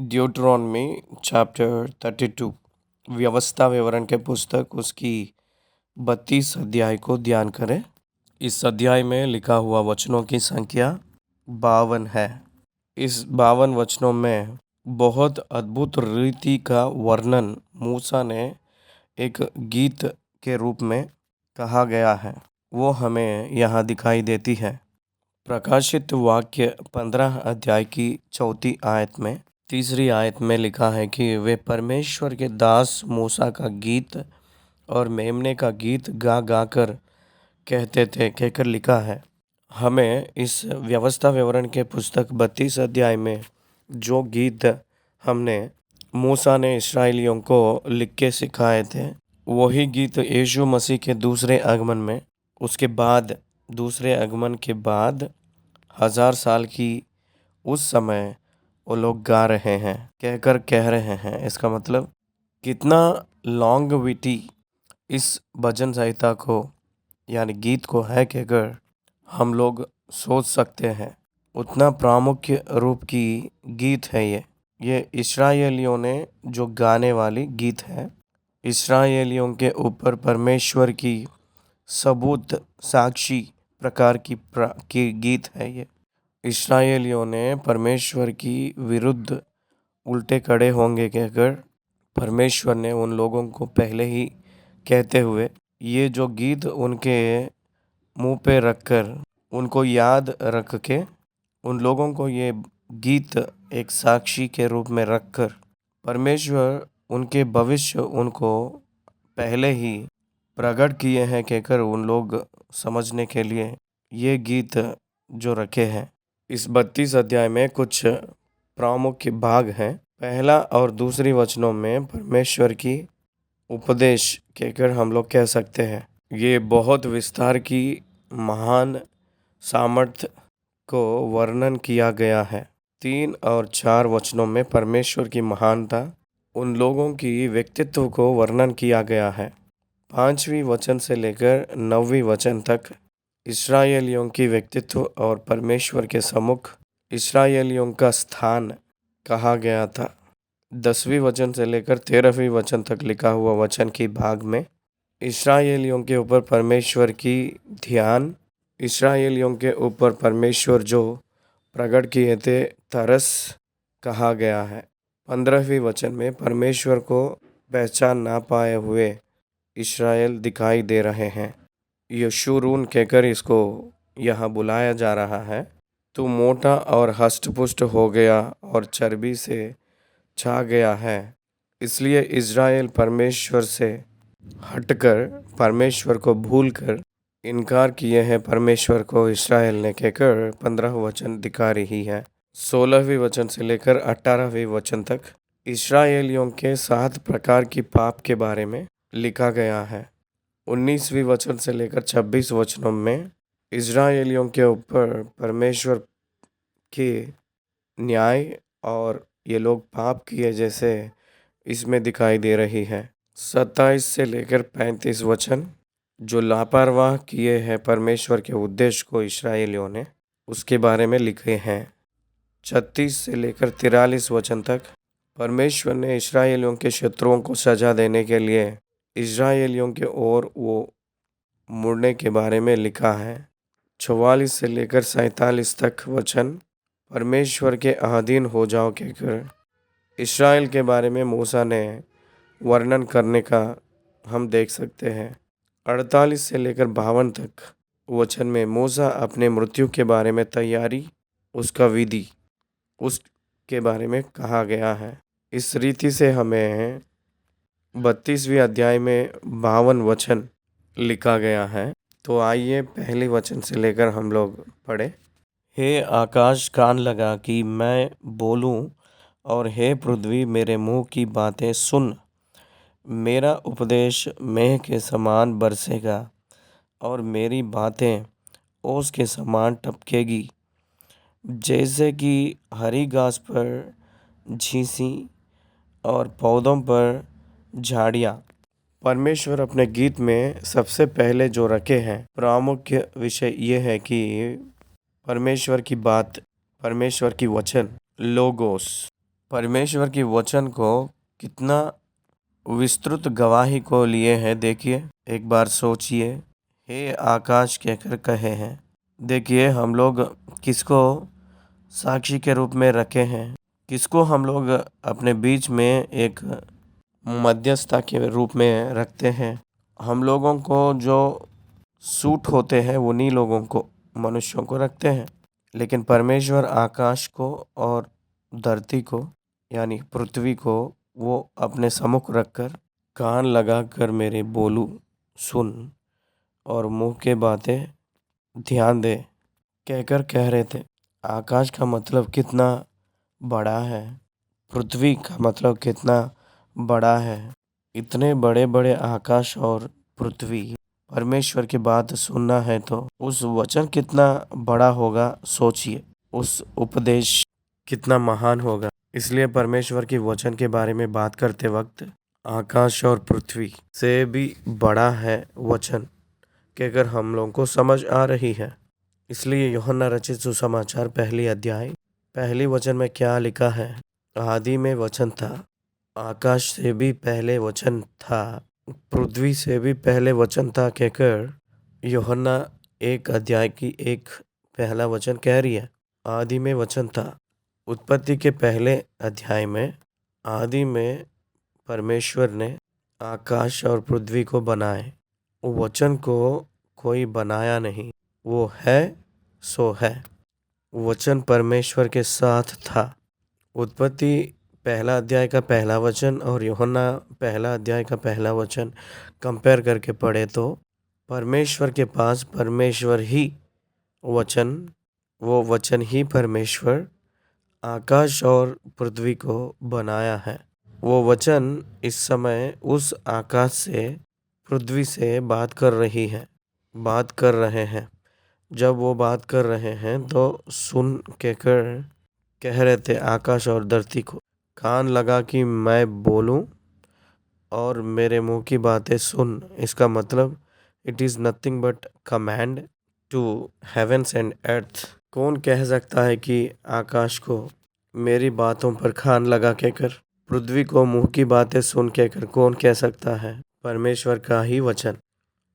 ड्यूटरॉनमी chapter 32 व्यवस्था विवरण के पुस्तक उसकी 32 अध्याय को ध्यान करें। इस अध्याय में लिखा हुआ वचनों की संख्या 52 है। इस 52 वचनों में बहुत अद्भुत रीति का वर्णन मूसा ने एक गीत के रूप में कहा गया है, वो हमें यहाँ दिखाई देती है। प्रकाशित वाक्य 15 अध्याय की 4 आयत में 3 आयत में लिखा है कि वे परमेश्वर के दास मूसा का गीत और मेमने का गीत गा गा कर कहते थे, कहकर लिखा है। हमें इस व्यवस्था विवरण के पुस्तक 32 अध्याय में जो गीत हमने मूसा ने इस्राएलियों को लिख के सिखाए थे, वही गीत यीशु मसीह के दूसरे आगमन में, उसके बाद दूसरे आगमन के बाद 1000 साल की उस समय वो लोग गा रहे हैं, कहकर कह रहे हैं। इसका मतलब कितना लॉन्गविटी इस भजन संहिता को यानी गीत को है, कहकर हम लोग सोच सकते हैं। उतना प्रामुख्य रूप की गीत है ये इस्राएलियों ने जो गाने वाली गीत है। इस्राएलियों के ऊपर परमेश्वर की सबूत साक्षी प्रकार की गीत है ये। इस्राएलियों ने परमेश्वर की विरुद्ध उल्टे खड़े होंगे कहकर परमेश्वर ने उन लोगों को पहले ही कहते हुए ये जो गीत उनके मुंह पे रखकर, उनको याद रख के, उन लोगों को ये गीत एक साक्षी के रूप में रखकर परमेश्वर उनके भविष्य उनको पहले ही प्रकट किए हैं, कहकर उन लोग समझने के लिए ये गीत जो रखे हैं। इस 32 अध्याय में कुछ प्रमुख भाग हैं। पहला और दूसरी वचनों में परमेश्वर की उपदेश कहकर हम लोग कह सकते हैं। ये बहुत विस्तार की महान सामर्थ्य को वर्णन किया गया है। 3 और 4 वचनों में परमेश्वर की महानता, उन लोगों की व्यक्तित्व को वर्णन किया गया है। 5वीं वचन से लेकर 9वीं वचन तक इस्राएलियों की व्यक्तित्व और परमेश्वर के सम्मुख इस्राएलियों का स्थान कहा गया था। 10वीं वचन से लेकर 13वीं वचन तक लिखा हुआ वचन की भाग में इस्राएलियों के ऊपर परमेश्वर की ध्यान, इस्राएलियों के ऊपर परमेश्वर जो प्रकट किए थे तरस कहा गया है। 15वीं वचन में परमेश्वर को पहचान ना पाए हुए इस्राएल दिखाई दे रहे हैं। यशूरून कहकर इसको यहाँ बुलाया जा रहा है। तू मोटा और हष्टपुष्ट हो गया और चर्बी से छा गया है, इसलिए इज़राइल परमेश्वर से हटकर, परमेश्वर को भूलकर इनकार किए हैं परमेश्वर को, इस्राएल ने कहकर 15 वचन दिखा रही है। 16वीं वचन से लेकर 18वीं वचन तक इस्राएलियों के 7 प्रकार की पाप के बारे में लिखा गया है। 19वीं वचन से लेकर 26 वचनों में इस्राएलियों के ऊपर परमेश्वर के न्याय और ये लोग पाप किए जैसे इसमें दिखाई दे रही है। 27 से लेकर 35 वचन जो लापरवाह किए हैं परमेश्वर के उद्देश्य को इस्राएलियों ने, उसके बारे में लिखे हैं। 36 से लेकर 43 वचन तक परमेश्वर ने इस्राएलियों के शत्रुओं को सजा देने के लिए इस्राएलियों के ओर वो मुड़ने के बारे में लिखा है। 44 से लेकर 47 तक वचन परमेश्वर के अधीन हो जाओ कहकर इस्राएल के बारे में मूसा ने वर्णन करने का हम देख सकते हैं। 48 से लेकर 52 तक वचन में मूसा अपने मृत्यु के बारे में तैयारी, उसका विधि, उसके बारे में कहा गया है। इस रीति से हमें 32वीं अध्याय में 52 वचन लिखा गया है। तो आइए पहले वचन से लेकर हम लोग पढ़े। हे आकाश कान लगा कि मैं बोलूं, और हे पृथ्वी मेरे मुंह की बातें सुन। मेरा उपदेश मेघ के समान बरसेगा और मेरी बातें ओस के समान टपकेगी। जैसे कि हरी घास पर झींसी और पौधों पर झाड़ियाँ। परमेश्वर अपने गीत में सबसे पहले जो रखे हैं प्रमुख विषय ये है कि परमेश्वर की बात, परमेश्वर की वचन, लोगोस, परमेश्वर की वचन को कितना विस्तृत गवाही को लिए है। देखिए, एक बार सोचिए, हे आकाश कहकर कहे हैं। देखिए, हम लोग किसको साक्षी के रूप में रखे हैं, किसको हम लोग अपने बीच में एक मध्यस्थता के रूप में रखते हैं। हम लोगों को जो सूट होते हैं उन्हीं लोगों को, मनुष्यों को रखते हैं। लेकिन परमेश्वर आकाश को और धरती को यानी पृथ्वी को वो अपने सम्मुख रखकर कान लगाकर मेरे बोलू सुन और मुंह के बातें ध्यान दे कहकर कह रहे थे। आकाश का मतलब कितना बड़ा है, पृथ्वी का मतलब कितना बड़ा है। इतने बड़े बड़े आकाश और पृथ्वी परमेश्वर की बात सुनना है तो उस वचन कितना बड़ा होगा, सोचिए। उस उपदेश कितना महान होगा। इसलिए परमेश्वर की वचन के बारे में बात करते वक्त आकाश और पृथ्वी से भी बड़ा है वचन कहकर हम लोगों को समझ आ रही है। इसलिए यूहन्ना रचित सुसमाचार पहली अध्याय पहली वचन में क्या लिखा है? आदि में वचन था, आकाश से भी पहले वचन था, पृथ्वी से भी पहले वचन था कहकर यूहन्ना एक अध्याय की एक पहला वचन कह रही है। आदि में वचन था। उत्पत्ति के पहले अध्याय में आदि में परमेश्वर ने आकाश और पृथ्वी को बनाए। वचन को कोई बनाया नहीं, वो है सो है। वचन परमेश्वर के साथ था। उत्पत्ति पहला अध्याय का पहला वचन और यूहन्ना पहला अध्याय का पहला वचन कंपेयर करके पढ़े तो परमेश्वर के पास परमेश्वर ही वचन, वो वचन ही परमेश्वर आकाश और पृथ्वी को बनाया है। वो वचन इस समय उस आकाश से पृथ्वी से बात कर रही है, बात कर रहे हैं। जब वो बात कर रहे हैं तो सुन कहकर कह रहे थे आकाश और धरती को, कान लगा कि मैं बोलूं और मेरे मुंह की बातें सुन। इसका मतलब it is nothing but command to heavens and earth. कौन कह सकता है कि आकाश को मेरी बातों पर कान लगा कहकर, पृथ्वी को मुंह की बातें सुन कहकर कौन कह सकता है? परमेश्वर का ही वचन,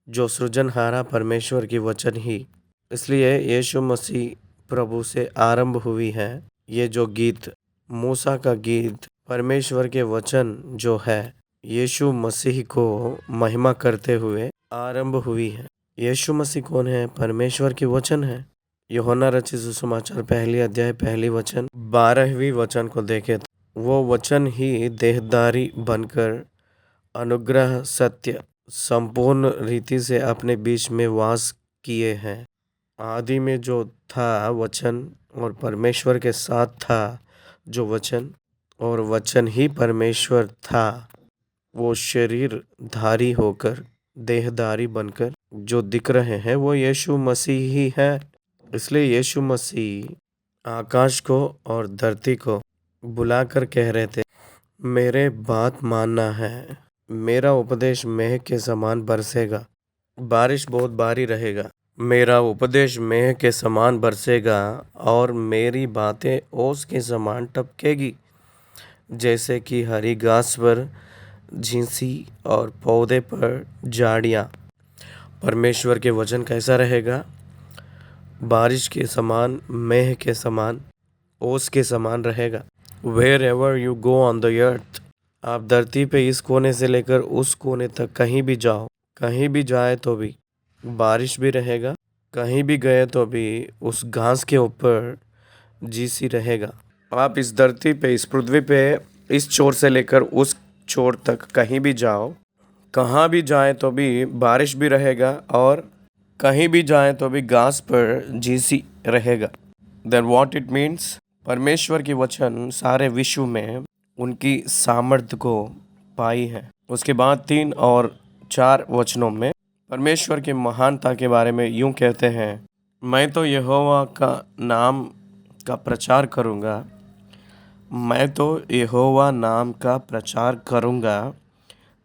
जो सृजनहारा परमेश्वर की वचन ही। इसलिए यीशु मसीह प्रभु से आरंभ हुई है। ये जो गीत, मूसा का गीत, परमेश्वर के वचन जो है यीशु मसीह को महिमा करते हुए आरंभ हुई है। यीशु मसीह कौन है? परमेश्वर की वचन है। यूहन्ना रचित सुसमाचार पहली अध्याय पहली वचन 12वीं वचन को देखे तो वो वचन ही देहधारी बनकर अनुग्रह सत्य संपूर्ण रीति से अपने बीच में वास किए हैं। आदि में जो था वचन और परमेश्वर के साथ था जो वचन, और वचन ही परमेश्वर था। वो शरीर धारी होकर देहधारी बनकर जो दिख रहे हैं वो यीशु मसीह ही है। इसलिए यीशु मसीह आकाश को और धरती को बुलाकर कह रहे थे, मेरे बात मानना है, मेरा उपदेश मेघ के समान बरसेगा, बारिश बहुत भारी रहेगा। मेरा उपदेश मेघ के समान बरसेगा और मेरी बातें ओस के समान टपकेगी। जैसे कि हरी घास पर झींसी और पौधे पर झाड़ियाँ। परमेश्वर के वचन कैसा रहेगा? बारिश के समान, मेघ के समान, ओस के समान रहेगा। Wherever you go on the earth, आप धरती पे इस कोने से लेकर उस कोने तक कहीं भी जाओ, कहीं भी जाए तो भी बारिश भी रहेगा, कहीं भी गए तो भी उस घास के ऊपर जीसी रहेगा। आप इस धरती पे, इस पृथ्वी पे इस छोर से लेकर उस छोर तक कहीं भी जाओ, कहाँ भी जाए तो भी बारिश भी रहेगा और कहीं भी जाए तो भी घास पर जीसी रहेगा। Then what it means? परमेश्वर की वचन सारे विश्व में उनकी सामर्थ्य को पाई है। उसके बाद 3 और 4 वचनों में परमेश्वर की महानता के बारे में यूं कहते हैं, मैं तो यहोवा का नाम का प्रचार करूँगा, मैं तो यहोवा नाम का प्रचार करूँगा।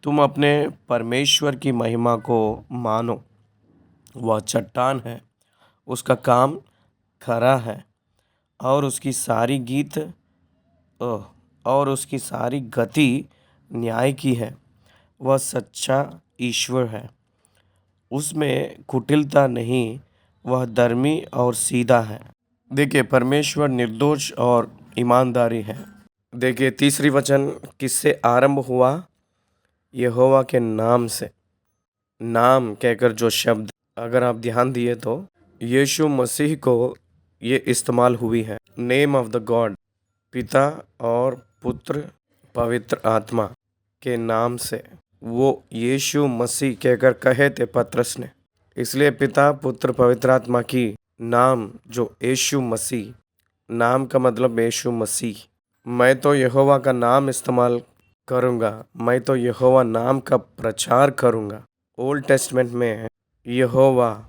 तुम अपने परमेश्वर की महिमा को मानो। वह चट्टान है, उसका काम खरा है और उसकी सारी गीत और उसकी सारी गति न्याय की है। वह सच्चा ईश्वर है, उसमें कुटिलता नहीं, वह धर्मी और सीधा है। देखिए, परमेश्वर निर्दोष और ईमानदारी है। देखिए, तीसरी वचन किससे आरंभ हुआ? यहोवा के नाम से। नाम कहकर जो शब्द अगर आप ध्यान दिए तो यीशु मसीह को ये इस्तेमाल हुई है। नेम ऑफ द गॉड, पिता और पुत्र पवित्र आत्मा के नाम से वो यीशु मसीह कहकर कहे थे पतरस ने। इसलिए पिता पुत्र पवित्र आत्मा की नाम जो यीशु मसीह, नाम का मतलब यीशु मसीह। मैं तो यहोवा का नाम इस्तेमाल करूँगा, मैं तो यहोवा नाम का प्रचार करूँगा। ओल्ड टेस्टमेंट में यहोवा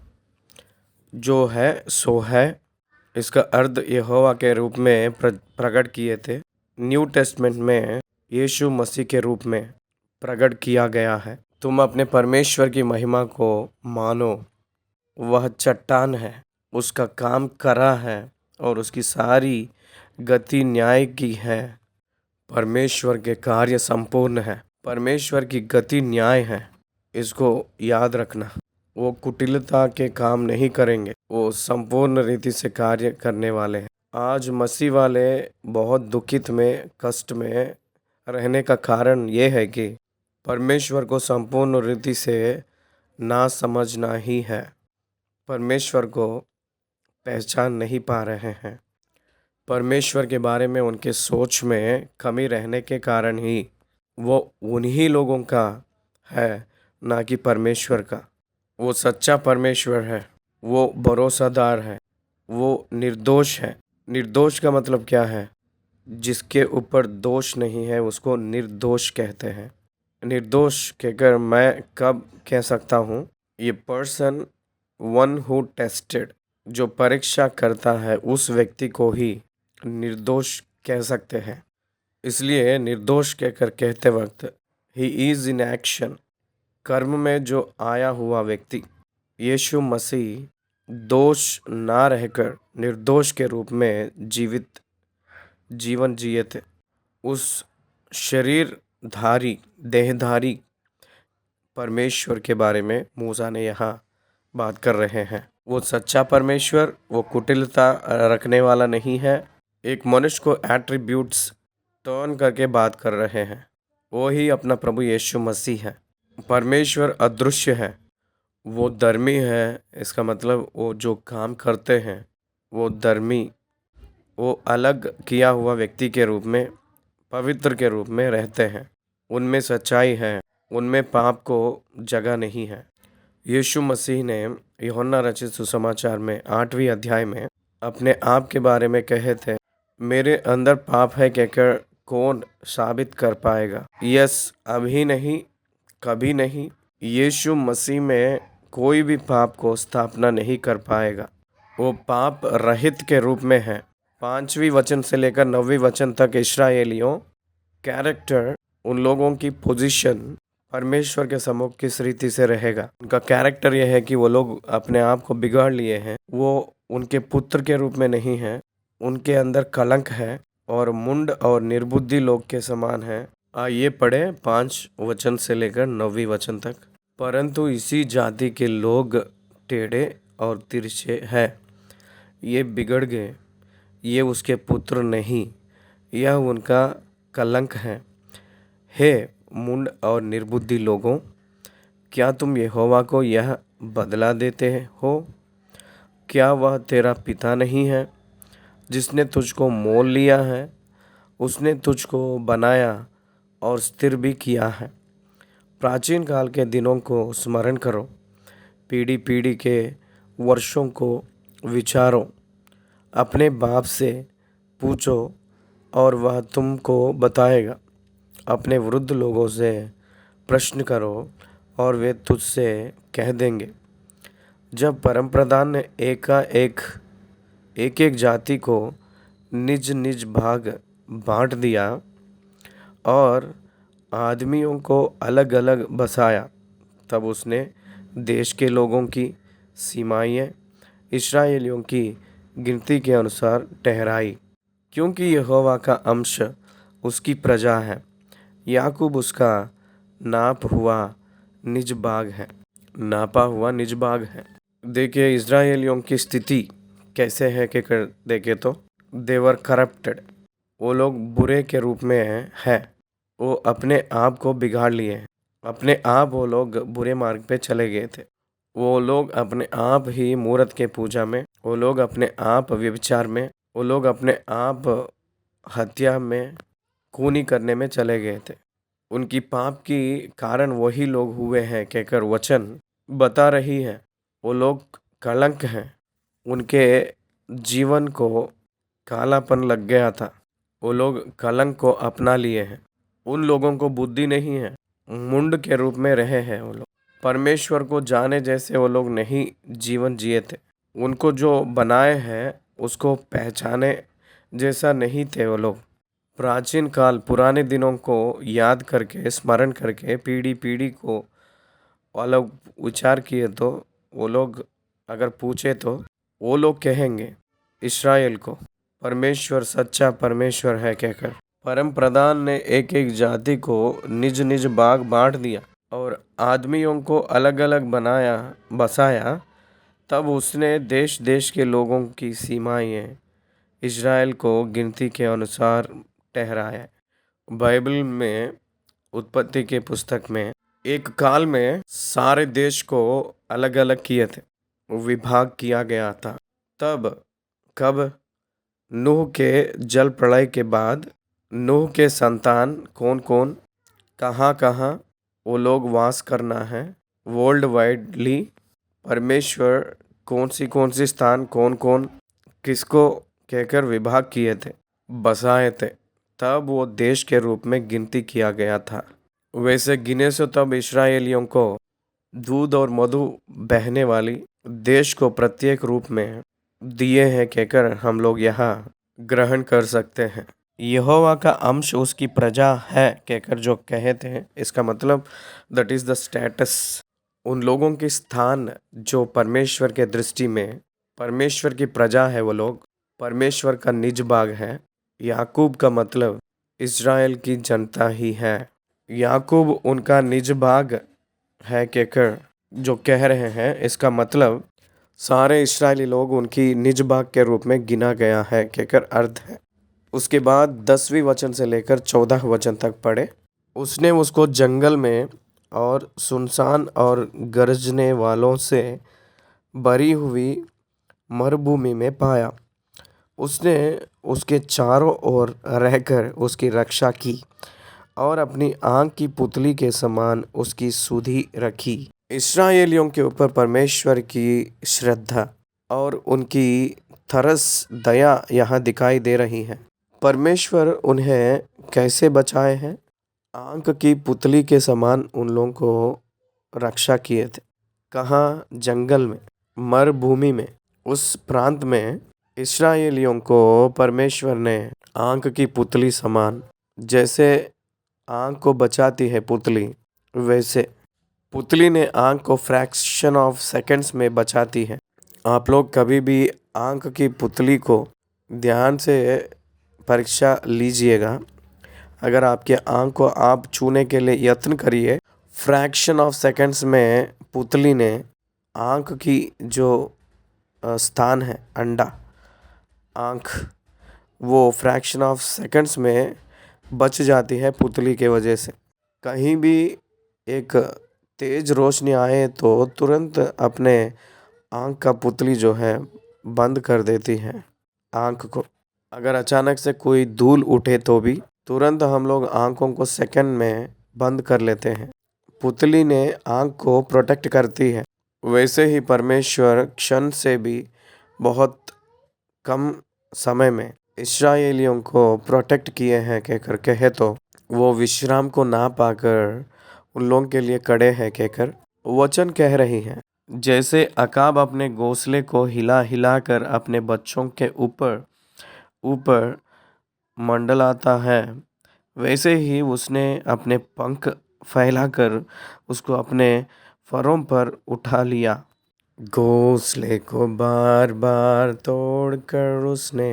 जो है सो है, इसका अर्थ यहोवा के रूप में प्रकट किए थे। न्यू टेस्टमेंट में यीशु मसीह के रूप में प्रकट किया गया है। तुम अपने परमेश्वर की महिमा को मानो। वह चट्टान है, उसका काम करा है और उसकी सारी गति न्याय की है। परमेश्वर के कार्य संपूर्ण है, परमेश्वर की गति न्याय है। इसको याद रखना। वो कुटिलता के काम नहीं करेंगे, वो संपूर्ण रीति से कार्य करने वाले हैं। आज मसीह वाले बहुत दुखित में, कष्ट में रहने का कारण ये है कि परमेश्वर को संपूर्ण रीति से ना समझना ही है। परमेश्वर को पहचान नहीं पा रहे हैं। परमेश्वर के बारे में उनके सोच में कमी रहने के कारण ही वो उन्हीं लोगों का है, ना कि परमेश्वर का। वो सच्चा परमेश्वर है, वो भरोसादार है, वो निर्दोष है। निर्दोष का मतलब क्या है? जिसके ऊपर दोष नहीं है उसको निर्दोष कहते हैं। निर्दोष कहकर मैं कब कह सकता हूँ? ये पर्सन वन हु टेस्टेड, जो परीक्षा करता है उस व्यक्ति को ही निर्दोष कह सकते हैं। इसलिए निर्दोष कहकर कहते वक्त ही इज़ इन एक्शन, कर्म में जो आया हुआ व्यक्ति। यीशु मसीह दोष ना रहकर निर्दोष के रूप में जीवन जिए थे। उस शरीरधारी देहधारी परमेश्वर के बारे में मूसा ने यहाँ बात कर रहे हैं। वो सच्चा परमेश्वर, वो कुटिलता रखने वाला नहीं है। एक मनुष्य को एट्रीब्यूट्स टर्न करके बात कर रहे हैं, वो ही अपना प्रभु यीशु मसीह है। परमेश्वर अदृश्य है, वो धर्मी है। इसका मतलब वो जो काम करते हैं वो धर्मी, वो अलग किया हुआ व्यक्ति के रूप में, पवित्र के रूप में रहते हैं। उनमें सच्चाई है, उनमें पाप को जगह नहीं है। यीशु मसीह ने यूहन्ना रचित सुसमाचार में 8वीं अध्याय में अपने आप के बारे में कहे थे, मेरे अंदर पाप है कहकर कौन साबित कर पाएगा? यस, अभी नहीं, कभी नहीं। यीशु मसीह में कोई भी पाप को स्थापना नहीं कर पाएगा। वो पाप रहित के रूप में है। 5वीं वचन से लेकर 9वीं वचन तक इस्राएलियों कैरेक्टर, उन लोगों की पोजीशन परमेश्वर के सम्मुख किस रीति से रहेगा। उनका कैरेक्टर यह है कि वो लोग अपने आप को बिगाड़ लिए हैं, वो उनके पुत्र के रूप में नहीं है, उनके अंदर कलंक है और मुंड और निर्बुद्धि लोग के समान है। आइए पढ़े 5 वचन से लेकर 9वीं वचन तक। परंतु इसी जाति के लोग टेढ़े और तिरछे हैं, ये बिगड़ गए, ये उसके पुत्र नहीं, यह उनका कलंक है। हे मुंड और निर्बुद्धि लोगों, क्या तुम यहोवा को यह बदला देते हो? क्या वह तेरा पिता नहीं है जिसने तुझको मोल लिया है? उसने तुझको बनाया और स्थिर भी किया है। प्राचीन काल के दिनों को स्मरण करो, पीढ़ी पीढ़ी के वर्षों को विचारो। अपने बाप से पूछो और वह तुमको बताएगा। अपने वृद्ध लोगों से प्रश्न करो और वे तुझसे कह देंगे। जब परमप्रधान ने एक जाति को निज निज भाग बांट दिया और आदमियों को अलग अलग बसाया, तब उसने देश के लोगों की सीमाएं इस्राएलियों की गिनती के अनुसार ठहराई। क्योंकि यहोवा का अंश उसकी प्रजा है। याकूब उसका नाप हुआ निज बाग है, नापा हुआ निज बाग है। देखिए इज़राइलियों की स्थिति कैसे है कि कर देखे तो देवर करप्टेड, वो लोग बुरे के रूप में है। वो अपने आप को बिगाड़ लिए हैं, अपने आप वो लोग बुरे मार्ग पे चले गए थे। वो लोग अपने आप ही मूर्त के पूजा में, वो लोग अपने आप व्यभिचार में, वो लोग अपने आप हत्या में, खूनी करने में चले गए थे। उनकी पाप की कारण वही लोग हुए हैं कहकर वचन बता रही है। वो लोग कलंक हैं, उनके जीवन को कालापन लग गया था, वो लोग कलंक को अपना लिए हैं। उन लोगों को बुद्धि नहीं है, मुंड के रूप में रहे हैं वो लोग। परमेश्वर को जाने जैसे वो लोग नहीं जीवन जिए थे। उनको जो बनाए हैं उसको पहचाने जैसा नहीं थे वो लोग। प्राचीन काल पुराने दिनों को याद करके स्मरण करके पीढ़ी पीढ़ी को वो लोग विचार किए तो वो लोग अगर पूछे तो वो लोग कहेंगे इस्राएल को परमेश्वर सच्चा परमेश्वर है कहकर। परम प्रधान ने एक एक जाति को निज निज बाग बांट दिया और आदमियों को अलग अलग बनाया बसाया। तब उसने देश देश के लोगों की सीमाएं इज़राइल को गिनती के अनुसार ठहराया। बाइबल में उत्पत्ति के पुस्तक में एक काल में सारे देश को अलग अलग किए थे, विभाग किया गया था। तब कब नूह के जल प्रलय के बाद नूह के संतान कौन कौन कहाँ कहाँ वो लोग वास करना है वर्ल्ड वाइडली, परमेश्वर कौन सी स्थान कौन कौन किसको कहकर विभाग किए थे, बसाए थे। तब वो देश के रूप में गिनती किया गया था। वैसे गिने से तब इस्राएलियों को दूध और मधु बहने वाली देश को प्रत्येक रूप में दिए हैं कहकर हम लोग यहाँ ग्रहण कर सकते हैं। यहोवा का अंश उसकी प्रजा है कहकर जो कहते हैं, इसका मतलब दैट इज़ द स्टेटस, उन लोगों के स्थान जो परमेश्वर के दृष्टि में परमेश्वर की प्रजा है, वो लोग परमेश्वर का निज बाग है। याकूब का मतलब इज़राइल की जनता ही है। याकूब उनका निज बाग है कहकर जो कह रहे हैं, इसका मतलब सारे इस्राएली लोग उनकी निज बाग के रूप में गिना गया है कहकर अर्थ है। उसके बाद 10वीं वचन से लेकर 14 वचन तक पढ़े। उसने उसको जंगल में और सुनसान और गरजने वालों से भरी हुई मरुभूमि में पाया। उसने उसके चारों ओर रहकर उसकी रक्षा की और अपनी आँख की पुतली के समान उसकी सुधि रखी। इस्राएलियों के ऊपर परमेश्वर की श्रद्धा और उनकी तरस दया यहाँ दिखाई दे रही है। परमेश्वर उन्हें कैसे बचाए हैं? आँख की पुतली के समान उन लोगों को रक्षा किए थे। कहाँ? जंगल में, मरुभूमि में, उस प्रांत में इस्राएलियों को परमेश्वर ने आँख की पुतली समान, जैसे आँख को बचाती है पुतली, वैसे पुतली ने आँख को फ्रैक्शन ऑफ सेकंड्स में बचाती है। आप लोग कभी भी आँख की पुतली को ध्यान से परीक्षा लीजिएगा। अगर आपके आँख को आप छूने के लिए यत्न करिए, फ्रैक्शन ऑफ सेकंड्स में पुतली ने आँख की जो स्थान है अंडा आँख, वो फ्रैक्शन ऑफ सेकंड्स में बच जाती है पुतली के वजह से। कहीं भी एक तेज रोशनी आए तो तुरंत अपने आँख का पुतली जो है बंद कर देती है आँख को। अगर अचानक से कोई धूल उठे तो भी तुरंत हम लोग आँखों को सेकंड में बंद कर लेते हैं। पुतली ने आँख को प्रोटेक्ट करती है। वैसे ही परमेश्वर क्षण से भी बहुत कम समय में इस्राएलियों को प्रोटेक्ट किए हैं कहकर कहे तो वो विश्राम को ना पाकर उन लोगों के लिए कड़े हैं कहकर वचन कह रही हैं। जैसे अकाब अपने घोंसले को हिला हिला कर अपने बच्चों के ऊपर ऊपर मंडलाता है, वैसे ही उसने अपने पंख फैलाकर उसको अपने फरों पर उठा लिया। घोंसले को बार बार तोड़कर उसने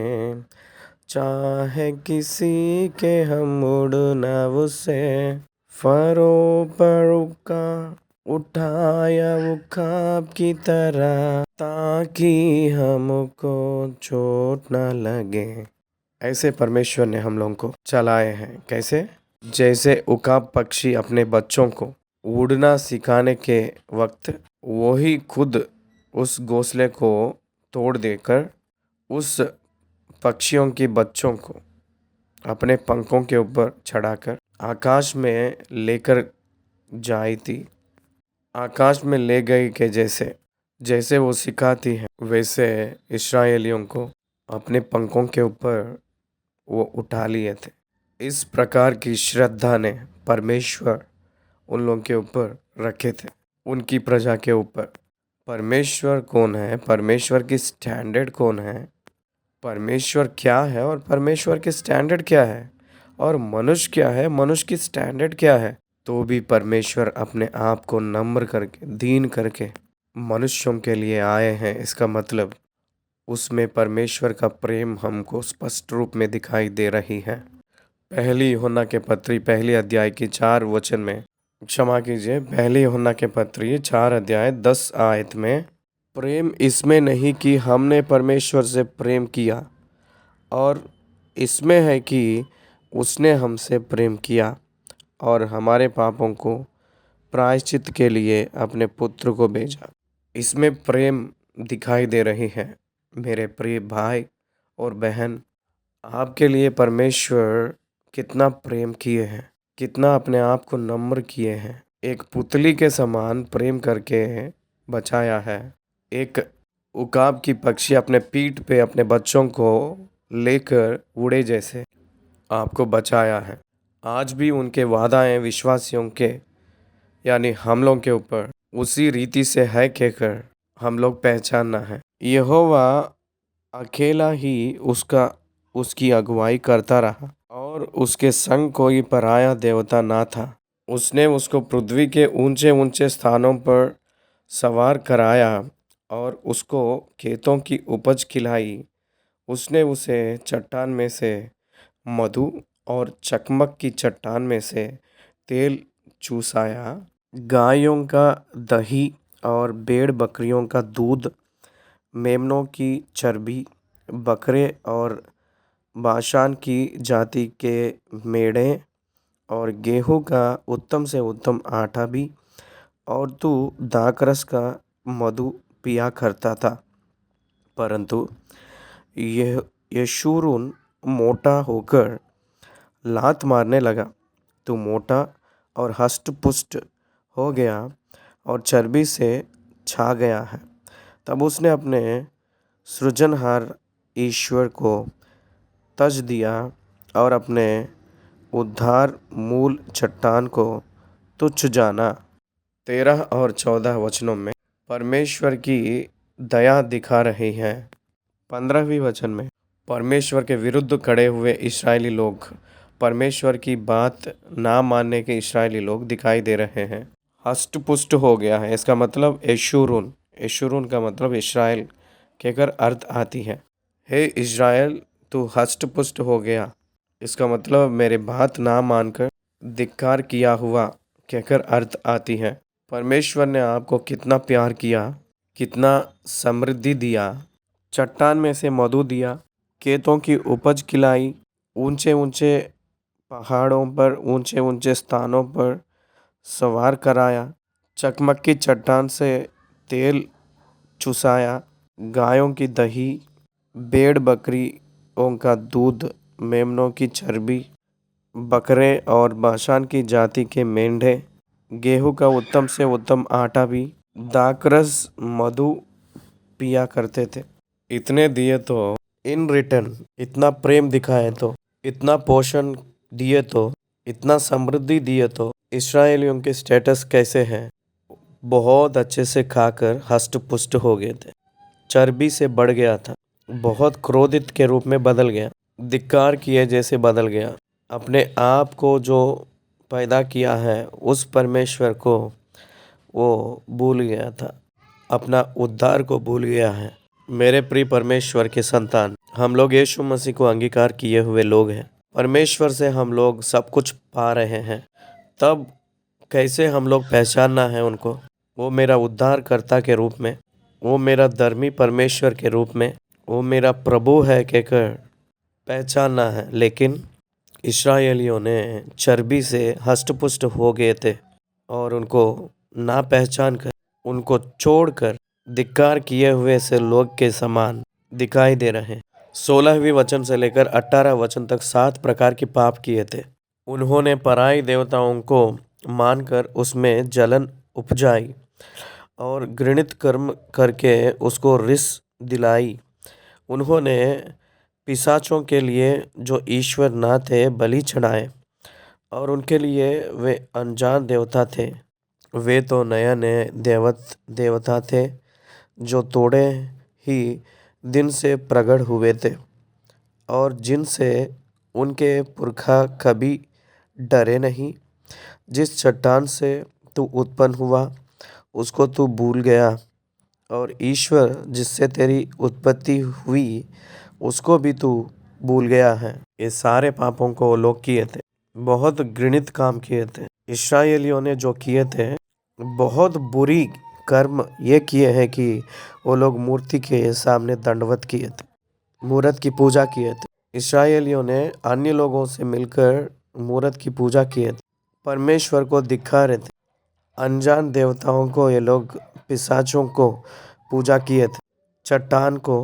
चाहे किसी के हम उड़ना उससे, फरों पर का उठाया वो ख्वाब की तरह, ताकि हमको चोट न लगे। ऐसे परमेश्वर ने हम लोगों को चलाए हैं। कैसे? जैसे उकाब पक्षी अपने बच्चों को उड़ना सिखाने के वक्त वही खुद उस घोंसले को तोड़ देकर उस पक्षियों के बच्चों को अपने पंखों के ऊपर चढ़ाकर आकाश में लेकर जाई थी। आकाश में ले गई के जैसे जैसे वो सिखाती है, वैसे इस्राएलियों को अपने पंखों के ऊपर वो उठा लिए थे। इस प्रकार की श्रद्धा ने परमेश्वर उन लोगों के ऊपर रखे थे, उनकी प्रजा के ऊपर। परमेश्वर कौन है? परमेश्वर की स्टैंडर्ड कौन है? परमेश्वर क्या है और परमेश्वर के स्टैंडर्ड क्या है? और मनुष्य क्या है, मनुष्य की स्टैंडर्ड क्या है? तो भी परमेश्वर अपने आप को नम्र करके, दीन करके मनुष्यों के लिए आए हैं। इसका मतलब उसमें परमेश्वर का प्रेम हमको स्पष्ट रूप में दिखाई दे रही है। पहली यूहन्ना के पत्री पहली अध्याय की 4 वचन में, क्षमा कीजिए, पहली यूहन्ना के पत्री 4 अध्याय 10 आयत में, प्रेम इसमें नहीं कि हमने परमेश्वर से प्रेम किया, और इसमें है कि उसने हमसे प्रेम किया और हमारे पापों को प्रायश्चित के लिए अपने पुत्र को भेजा। इसमें प्रेम दिखाई दे रही है। मेरे प्रिय भाई और बहन, आपके लिए परमेश्वर कितना प्रेम किए हैं, कितना अपने आप को नम्र किए हैं। एक पुतली के समान प्रेम करके बचाया है। एक उकाब की पक्षी अपने पीठ पे अपने बच्चों को लेकर उड़े जैसे आपको बचाया है। आज भी उनके वादाएं विश्वासियों के यानी हम लोग के ऊपर उसी रीति से है कहकर हम लोग पहचानना है। यहोवा अकेला ही उसकी अगुवाई करता रहा और उसके संग कोई पराया देवता ना था। उसने उसको पृथ्वी के ऊंचे ऊंचे स्थानों पर सवार कराया और उसको खेतों की उपज खिलाई। उसने उसे चट्टान में से मधु और चकमक की चट्टान में से तेल चूसाया। गायों का दही और भेड़ बकरियों का दूध, मेमनों की चर्बी, बकरे और बाशान की जाति के मेढ़े और गेहूं का उत्तम से उत्तम आटा भी, और तू दाखरस का मधु पिया करता था। परंतु यह यशूरून मोटा होकर लात मारने लगा। तू मोटा और हष्ट-पुष्ट हो गया और चर्बी से छा गया है। तब उसने अपने सृजनहार ईश्वर को तज दिया और अपने उद्धार मूल चट्टान को तुच्छ जाना। 13 और 14 वचनों में परमेश्वर की दया दिखा रही है। 15वीं वचन में परमेश्वर के विरुद्ध खड़े हुए इस्राएली लोग, परमेश्वर की बात ना मानने के इस्राएली लोग दिखाई दे रहे हैं। हष्ट पुष्ट हो गया है, इसका मतलब यशूरून, यशूरून का मतलब इस्राएल कहकर अर्थ आती है। हे इस्राएल, तू हष्ट पुष्ट हो गया, इसका मतलब मेरे बात ना मानकर धिक्कार किया हुआ कहकर अर्थ आती है। परमेश्वर ने आपको कितना प्यार किया, कितना समृद्धि दिया, चट्टान में से मधु दिया, खेतों की उपज खिलाई, ऊंचे ऊंचे पहाड़ों पर, ऊंचे ऊंचे स्थानों पर सवार कराया, चकमक की चट्टान से तेल चुसाया, गायों की दही, भेड़ बकरियों का दूध, मेमनों की चर्बी, बकरे और बाशान की जाति के मेंढे, गेहूं का उत्तम से उत्तम आटा भी, दाखरस मधु पिया करते थे। इतने दिए तो इन रिटर्न, इतना प्रेम दिखाए तो, इतना पोषण दिए तो, इतना समृद्धि दिए तो इस्राएलियों के स्टेटस कैसे हैं? बहुत अच्छे से खाकर हष्ट पुष्ट हो गए थे, चर्बी से बढ़ गया था, बहुत क्रोधित के रूप में बदल गया, धिक्कार किए जैसे बदल गया। अपने आप को जो पैदा किया है उस परमेश्वर को वो भूल गया था, अपना उद्धार को भूल गया है। मेरे प्रिय परमेश्वर के संतान, हम लोग यीशु मसीह को अंगीकार किए हुए लोग हैं। परमेश्वर से हम लोग सब कुछ पा रहे हैं। तब कैसे हम लोग पहचानना है उनको? वो मेरा उद्धारकर्ता के रूप में, वो मेरा धर्मी परमेश्वर के रूप में, वो मेरा प्रभु है कहकर पहचानना है। लेकिन इस्राएलियों ने चर्बी से हष्ट-पुष्ट हो गए थे और उनको ना पहचान कर, उनको छोड़कर धिक्कार किए हुए से लोग के समान दिखाई दे रहे हैं। 16वीं वचन से लेकर 18 वचन तक 7 प्रकार के पाप किए थे। उन्होंने पराई देवताओं को मानकर उसमें जलन उपजाई और घृणित कर्म करके उसको रिस दिलाई। उन्होंने पिशाचों के लिए जो ईश्वर ना थे बलि चढ़ाए और उनके लिए वे अनजान देवता थे। वे तो नया नए देवता थे जो थोड़े ही दिन से प्रकट हुए थे और जिनसे उनके पुरखा कभी डरे नहीं। जिस चट्टान से तू उत्पन्न हुआ उसको तू भूल गया और ईश्वर जिससे तेरी उत्पत्ति हुई उसको भी तू भूल गया है। ये सारे पापों को वो लोग किए थे, बहुत घृणित काम किए थे। इस्राएलियों ने जो किए थे बहुत बुरी कर्म ये किए हैं कि वो लोग मूर्ति के सामने दंडवत किए थे, मूर्त की पूजा किए थे। इस्राएलियों ने अन्य लोगों से मिलकर मूर्त की पूजा किए थे, परमेश्वर को दिखा रहे थे। अनजान देवताओं को ये लोग, पिशाचों को पूजा किए थे, चट्टान को,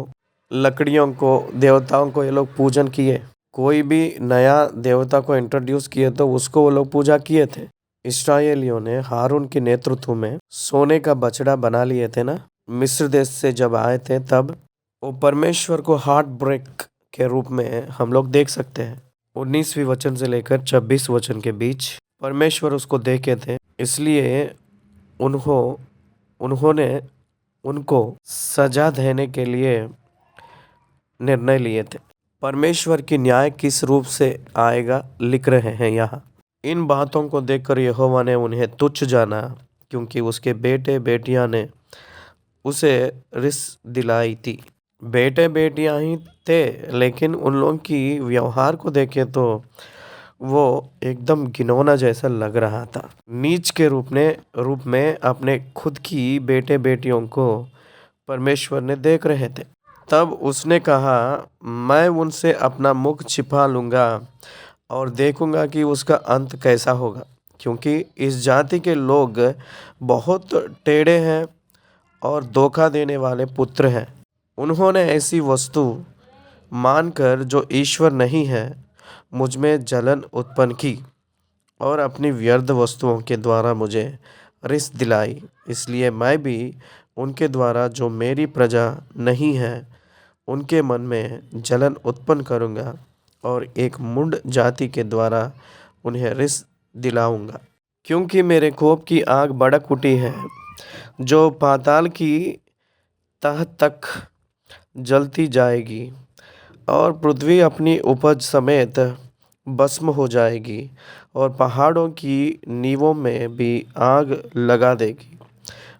लकड़ियों को, देवताओं को ये लोग पूजन किए। कोई भी नया देवता को इंट्रोड्यूस किए तो उसको वो लोग पूजा किए थे। इस्राएलियों ने हारून के नेतृत्व में सोने का बछड़ा बना लिए थे ना, मिस्र देश से जब आए थे तब। वो परमेश्वर को हार्ट ब्रेक के रूप में हम लोग देख सकते हैं। 19वीं वचन से लेकर 26 वचन के बीच परमेश्वर उसको देखे थे, इसलिए उन्होंने उनको सजा देने के लिए निर्णय लिए थे। परमेश्वर की न्याय किस रूप से आएगा लिख रहे हैं यहाँ। इन बातों को देखकर यहोवा ने उन्हें तुच्छ जाना, क्योंकि उसके बेटे बेटियां ने उसे रिस दिलाई थी। बेटे बेटियां ही थे, लेकिन उन लोगों की व्यवहार को देखे तो वो एकदम घिनौना जैसा लग रहा था। नीच के रूप में अपने खुद की बेटे बेटियों को परमेश्वर ने देख रहे थे। तब उसने कहा, मैं उनसे अपना मुख छिपा लूँगा और देखूँगा कि उसका अंत कैसा होगा, क्योंकि इस जाति के लोग बहुत टेढ़े हैं और धोखा देने वाले पुत्र हैं। उन्होंने ऐसी वस्तु मानकर जो ईश्वर नहीं है मुझ में जलन उत्पन्न की और अपनी व्यर्थ वस्तुओं के द्वारा मुझे रिस दिलाई। इसलिए मैं भी उनके द्वारा जो मेरी प्रजा नहीं है उनके मन में जलन उत्पन्न करूँगा और एक मूढ़ जाति के द्वारा उन्हें रिस दिलाऊँगा। क्योंकि मेरे कोप की आग भड़क उठी है जो पाताल की तह तक जलती जाएगी और पृथ्वी अपनी उपज समेत भस्म हो जाएगी और पहाड़ों की नींवों में भी आग लगा देगी।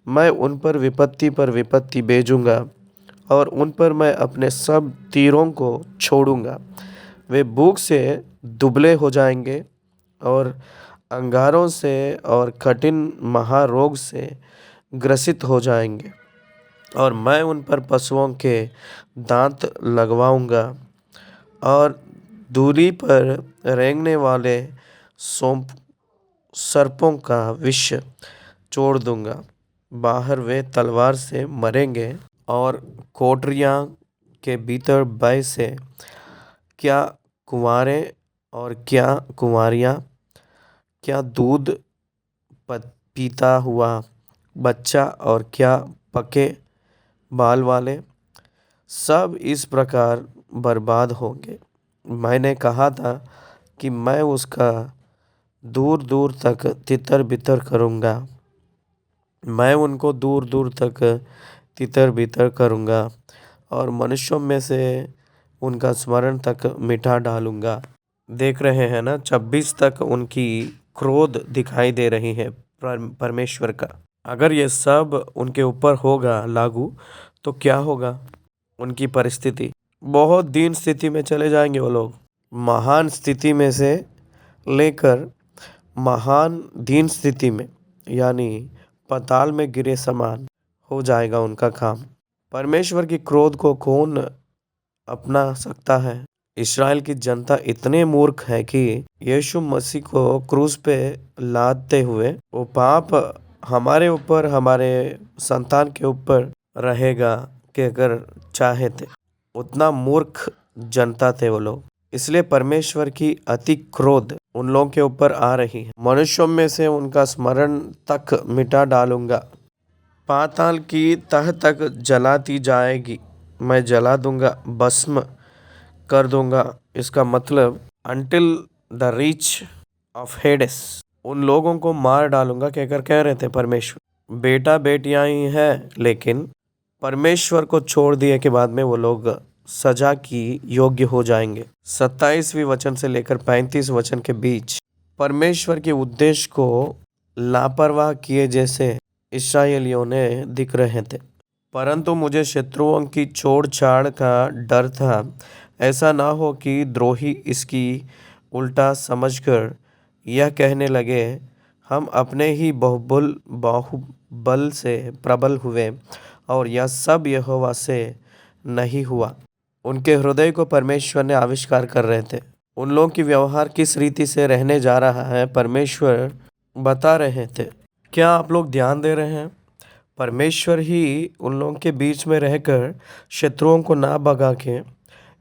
मैं उन पर विपत्ति भेजूँगा और उन पर मैं अपने सब तीरों को छोड़ूंगा। वे भूख से दुबले हो जाएंगे और अंगारों से और कठिन महारोग से ग्रसित हो जाएंगे और मैं उन पर पशुओं के दांत लगवाऊंगा और दूरी पर रेंगने वाले सर्पों का विष छोड़ दूंगा। बाहर वे तलवार से मरेंगे और कोठरियाँ के भीतर भय से क्या कुंवारे और क्या कुंवारियाँ, क्या दूध पीता हुआ बच्चा और क्या पके बाल वाले, सब इस प्रकार बर्बाद होंगे। मैंने कहा था कि मैं उसका दूर दूर तक तितर बितर करूँगा, मैं उनको दूर दूर तक तितर बितर करूँगा और मनुष्यों में से उनका स्मरण तक मिटा डालूँगा। देख रहे हैं ना, 26 तक उनकी क्रोध दिखाई दे रही है परमेश्वर का। अगर ये सब उनके ऊपर होगा लागू तो क्या होगा उनकी परिस्थिति? बहुत दीन स्थिति में चले जाएंगे वो लोग। महान स्थिति में से लेकर महान दीन स्थिति में, यानी पाताल में गिरे समान हो जाएगा उनका काम। परमेश्वर की क्रोध को कौन अपना सकता है? इस्राएल की जनता इतने मूर्ख है कि यीशु मसीह को क्रूस पे लादते हुए वो पाप हमारे ऊपर, हमारे संतान के ऊपर रहेगा कि अगर चाहे थे। उतना मूर्ख जनता थे वो लोग। इसलिए परमेश्वर की अति क्रोध उन लोगों के ऊपर आ रही है। मनुष्यों में से उनका स्मरण तक मिटा डालूंगा, पाताल की तह तक जलाती जाएगी, मैं जला दूंगा, भस्म कर दूंगा। इसका मतलब अंटिल द रीच ऑफ हेडेस, उन लोगों को मार डालूंगा कहकर कह रहे थे परमेश्वर। बेटा बेटियां ही हैं, लेकिन परमेश्वर को छोड़ दिए के बाद में वो लोग सजा की योग्य हो जाएंगे। 27वीं वचन से लेकर 35 वचन के बीच परमेश्वर के उद्देश्य को लापरवाह किए जैसे इस्राएलियों ने दिख रहे थे। परंतु मुझे शत्रुओं की छोड़ छाड़ का डर था, ऐसा ना हो कि द्रोही इसकी उल्टा समझकर यह कहने लगे, हम अपने ही बाहुबल से प्रबल हुए और यह सब यहोवा से नहीं हुआ। उनके हृदय को परमेश्वर ने आविष्कार कर रहे थे। उन लोगों की व्यवहार किस रीति से रहने जा रहा है परमेश्वर बता रहे थे। क्या आप लोग ध्यान दे रहे हैं? परमेश्वर ही उन लोगों के बीच में रहकर शत्रुओं को ना भगा के,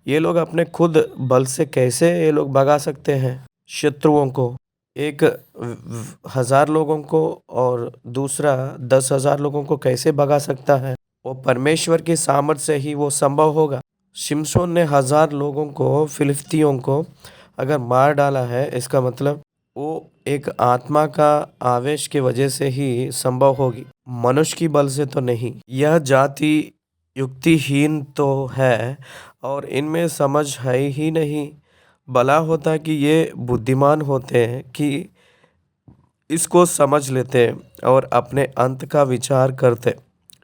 ये लोग अपने खुद बल से कैसे ये लोग भगा सकते हैं शत्रुओं को? एक 1000 लोगों को और दूसरा 10,000 लोगों को कैसे भगा सकता है? वो परमेश्वर की सामर्थ्य से ही वो संभव होगा। शिमशोन ने 1000 लोगों को, फिलिस्तियों को अगर मार डाला है, इसका मतलब वो एक आत्मा का आवेश की वजह से ही संभव होगी, मनुष्य की बल से तो नहीं। यह जाति युक्तिहीन तो है और इनमें समझ है ही नहीं। भला होता कि ये बुद्धिमान होते हैं कि इसको समझ लेते और अपने अंत का विचार करते।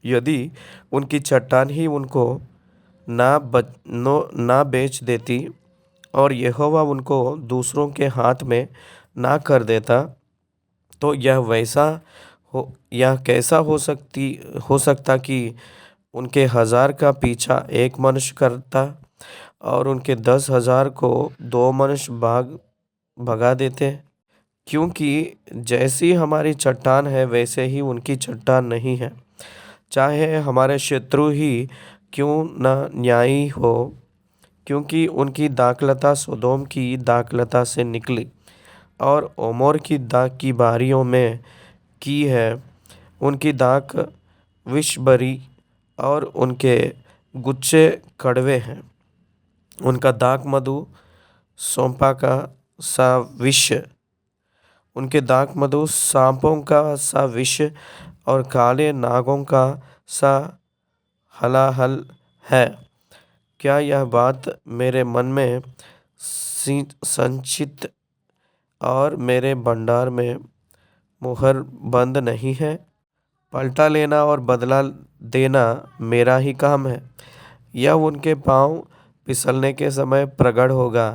यदि उनकी चट्टान ही उनको ना बेच देती और यहोवा उनको दूसरों के हाथ में ना कर देता, तो यह कैसा हो सकता कि उनके 1000 का पीछा एक मनुष्य करता और उनके 10,000 को 2 मनुष्य भगा देते। क्योंकि जैसी हमारी चट्टान है वैसे ही उनकी चट्टान नहीं है, चाहे हमारे शत्रु ही क्यों न न्यायी हो। क्योंकि उनकी दाखलता सोदोम की दाखलता से निकली और ओमोर की दाख की बारियों में की है। उनकी दाख विषभरी और उनके गुच्छे कड़वे हैं। उनका दाख मधु सोंपा का सा विष, उनके दाख मधु सांपों का सा विष और काले नागों का सा हलाहल है। क्या यह बात मेरे मन में संचित और मेरे भंडार में मुहर बंद नहीं है? पलटा लेना और बदला देना मेरा ही काम है। यह उनके पांव फिसलने के समय प्रगट होगा,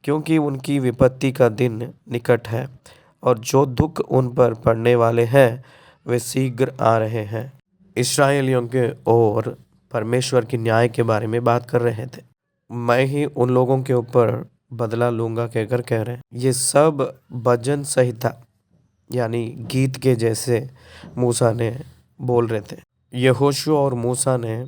क्योंकि उनकी विपत्ति का दिन निकट है और जो दुख उन पर पड़ने वाले हैं वे शीघ्र आ रहे हैं। इस्राएलियों के और परमेश्वर की न्याय के बारे में बात कर रहे थे। मैं ही उन लोगों के ऊपर बदला लूंगा कहकर कह रहे हैं। ये सब भजन संहिता यानी गीत के जैसे मूसा ने बोल रहे थे। यहोशू और मूसा ने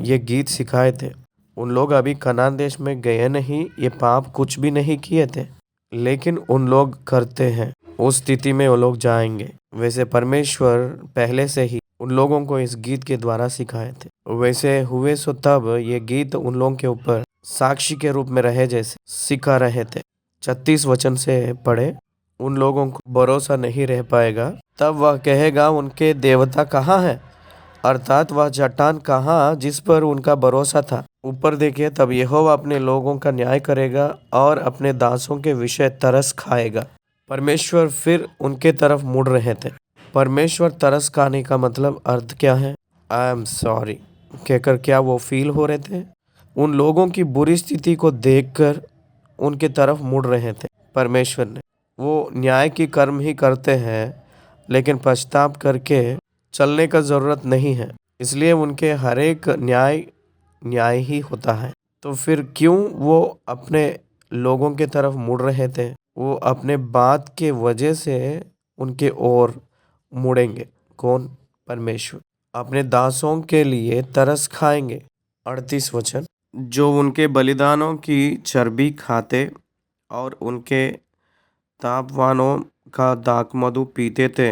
ये गीत सिखाए थे। उन लोग अभी कनान देश में गए नहीं, ये पाप कुछ भी नहीं किए थे, लेकिन उन लोग करते हैं। उस स्थिति में वो लोग जाएंगे। वैसे परमेश्वर पहले से ही उन लोगों को इस गीत के द्वारा सिखाए थे। वैसे हुए सो तब ये गीत उन लोगों के ऊपर साक्षी के रूप में रहे जैसे सिखा रहे थे। 36 वचन से पढ़े, उन लोगों को भरोसा नहीं रह पाएगा। तब वह कहेगा, उनके देवता कहाँ है? अर्थात वह चट्टान कहाँ जिस पर उनका भरोसा था? ऊपर देखिए, तब यहोवा अपने लोगों का न्याय करेगा और अपने दासों के विषय तरस खाएगा। परमेश्वर फिर उनके तरफ मुड़ रहे थे। परमेश्वर तरस खाने का मतलब अर्थ क्या है? आई एम सॉरी कहकर क्या वो फील हो रहे थे? उन लोगों की बुरी स्थिति को देखकर उनके तरफ मुड़ रहे थे। परमेश्वर ने, वो न्याय की कर्म ही करते हैं, लेकिन पश्चाताप करके चलने का ज़रूरत नहीं है। इसलिए उनके हर एक न्याय ही होता है। तो फिर क्यों वो अपने लोगों के तरफ मुड़ रहे थे? वो अपने बात के वजह से उनके ओर मुड़ेंगे। कौन? परमेश्वर। अपने दासों के लिए तरस खाएंगे। 38 वचन, जो उनके बलिदानों की चर्बी खाते और उनके तापवानों का दाखमधु पीते थे,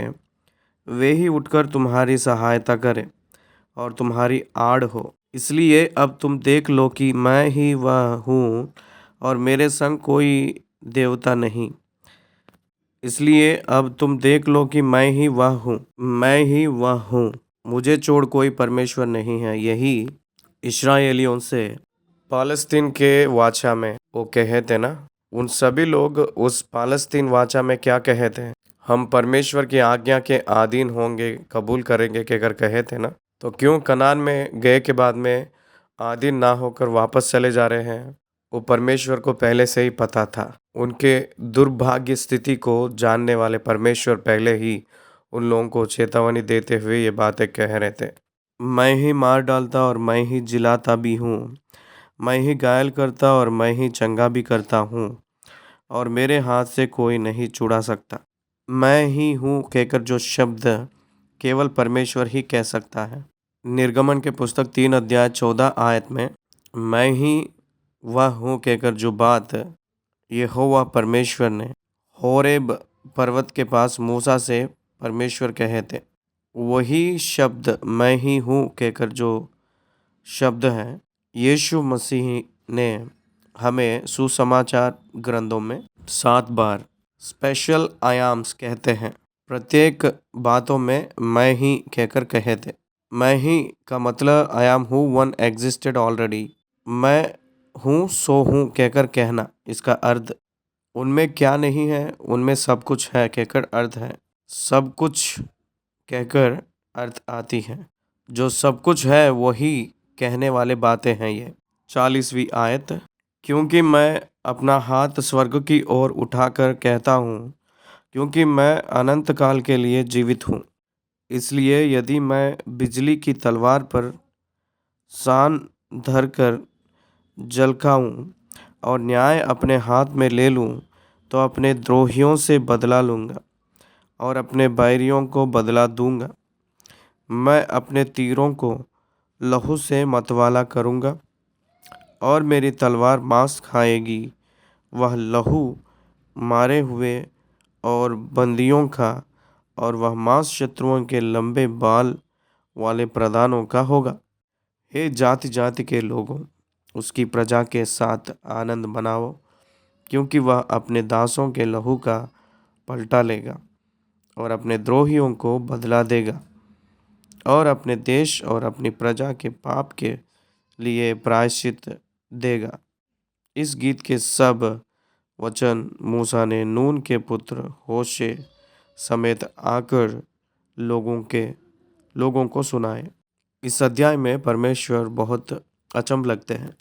वे ही उठकर तुम्हारी सहायता करें और तुम्हारी आड़ हो। इसलिए अब तुम देख लो कि मैं ही वह हूँ और मेरे संग कोई देवता नहीं। इसलिए अब तुम देख लो कि मैं ही वह हूँ, मैं ही वह हूँ, मुझे छोड़ कोई परमेश्वर नहीं है। यही इस्राएलियों से पालस्तीन के वाचा में वो कहे थे ना। उन सभी लोग उस पालस्तीन वाचा में क्या कहे थे? हम परमेश्वर की आज्ञा के अधीन होंगे, कबूल करेंगे के अगर कहे थे ना। तो क्यों कनान में गए के बाद में अधीन ना होकर वापस चले जा रहे हैं? वो परमेश्वर को पहले से ही पता था। उनके दुर्भाग्य स्थिति को जानने वाले परमेश्वर पहले ही उन लोगों को चेतावनी देते हुए ये बातें कह रहे थे। मैं ही मार डालता और मैं ही जिलाता भी हूँ, मैं ही घायल करता और मैं ही चंगा भी करता हूँ, और मेरे हाथ से कोई नहीं छुड़ा सकता। मैं ही हूँ कहकर जो शब्द केवल परमेश्वर ही कह सकता है। निर्गमन के पुस्तक 3 अध्याय 14 आयत में मैं ही वह हूँ कहकर जो बात यहोवा परमेश्वर ने होरेब पर्वत के पास मूसा से परमेश्वर कहे थे, वही शब्द मैं ही हूँ कहकर जो शब्द है, यीशु मसीह ने हमें सुसमाचार ग्रंथों में 7 बार स्पेशल आयाम्स कहते हैं। प्रत्येक बातों में मैं ही कहकर कहे थे। मैं ही का मतलब I am who one existed already. मैं हूँ सो हूँ कहकर कहना, इसका अर्थ उनमें क्या नहीं है, उनमें सब कुछ है कहकर अर्थ है। सब कुछ कहकर अर्थ आती है। जो सब कुछ है वही कहने वाले बातें हैं ये। 40वीं आयत, क्योंकि मैं अपना हाथ स्वर्ग की ओर उठाकर कहता हूँ, क्योंकि मैं अनंत काल के लिए जीवित हूँ, इसलिए यदि मैं बिजली की तलवार पर सान धरकर झलकाऊँ और न्याय अपने हाथ में ले लूँ, तो अपने द्रोहियों से बदला लूँगा और अपने बैरियों को बदला दूँगा। मैं अपने तीरों को लहू से मतवाला करूँगा और मेरी तलवार मांस खाएगी। वह लहू मारे हुए और बंदियों का, और वह मांस शत्रुओं के लंबे बाल वाले प्रधानों का होगा। हे जाति जाति के लोगों, उसकी प्रजा के साथ आनंद मनाओ, क्योंकि वह अपने दासों के लहू का पलटा लेगा और अपने द्रोहियों को बदला देगा और अपने देश और अपनी प्रजा के पाप के लिए प्रायश्चित देगा। इस गीत के सब वचन मूसा ने नून के पुत्र होशे समेत आकर लोगों को सुनाए। इस अध्याय में परमेश्वर बहुत अचंभ लगते हैं।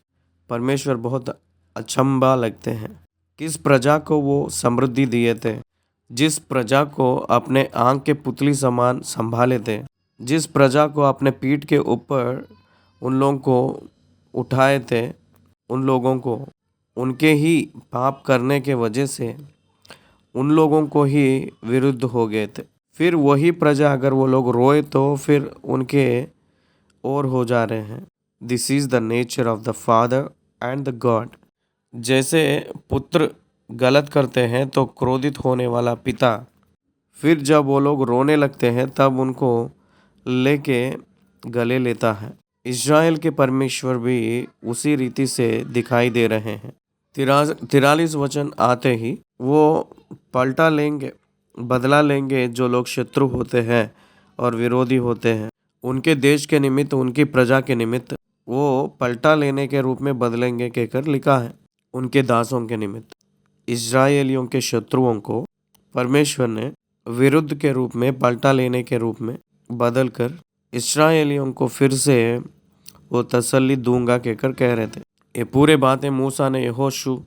परमेश्वर बहुत अचंभा लगते हैं। किस प्रजा को वो समृद्धि दिए थे, जिस प्रजा को अपने आँख के पुतली समान संभाले थे, जिस प्रजा को अपने पीठ के ऊपर उन लोगों को उठाए थे, उन लोगों को उनके ही पाप करने के वजह से उन लोगों को ही विरुद्ध हो गए थे। फिर वही प्रजा अगर वो लोग रोए तो फिर उनके और हो जा रहे हैं। This is the nature of the father and the God. जैसे पुत्र गलत करते हैं तो क्रोधित होने वाला पिता फिर जब वो लोग रोने लगते हैं तब उनको लेके गले लेता है। इज़राइल के परमेश्वर भी उसी रीति से दिखाई दे रहे हैं। 43 वचन आते ही वो पलटा लेंगे, बदला लेंगे जो लोग शत्रु होते हैं और विरोधी होते हैं। उनके देश के निमित्त, उनकी प्रजा के निमित्त वो पलटा लेने के रूप में बदलेंगे कहकर लिखा है। उनके दासों के निमित्त इज़राइलियों के शत्रुओं को परमेश्वर ने विरुद्ध के रूप में, पलटा लेने के रूप में बदल कर इस्राएलियों को फिर से वो तसल्ली दूंगा कहकर कह रहे थे। ये पूरे बातें मूसा ने यहोशू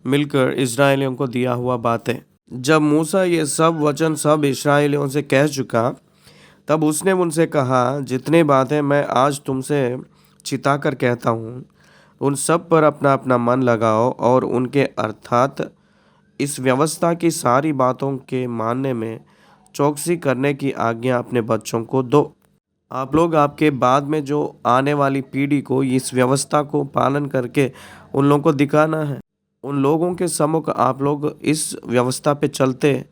मिलकर इस्राएलियों को दिया हुआ बातें। जब मूसा ये सब वचन सब इस्राएलियों से कह चुका, तब उसने उनसे कहा, जितनी बातें मैं आज तुमसे चिता कर कहता हूँ, उन सब पर अपना अपना मन लगाओ और उनके अर्थात इस व्यवस्था की सारी बातों के मानने में चौकसी करने की आज्ञा अपने बच्चों को दो। आप लोग आपके बाद में जो आने वाली पीढ़ी को इस व्यवस्था को पालन करके उन लोगों को दिखाना है। उन लोगों के सम्मुख आप लोग इस व्यवस्था पे चलते,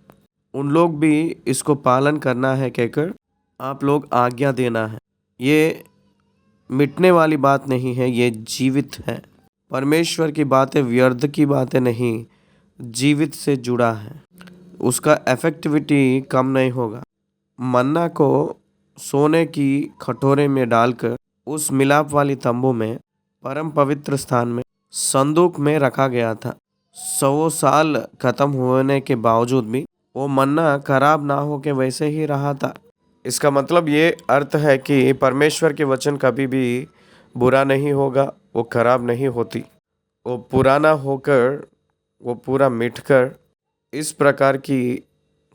उन लोग भी इसको पालन करना है कहकर आप लोग आज्ञा देना है। ये मिटने वाली बात नहीं है, ये जीवित है। परमेश्वर की बातें व्यर्थ की बातें नहीं, जीवित से जुड़ा है। उसका इफेक्टिविटी कम नहीं होगा। मन्ना को सोने की कटोरे में डालकर उस मिलाप वाली तंबू में परम पवित्र स्थान में संदूक में रखा गया था। 100 साल खत्म होने के बावजूद भी वो मन्ना खराब ना हो के वैसे ही रहा था। इसका मतलब ये अर्थ है कि परमेश्वर के वचन कभी भी बुरा नहीं होगा, वो खराब नहीं होती। वो पुराना होकर, वो पूरा मिटकर इस प्रकार की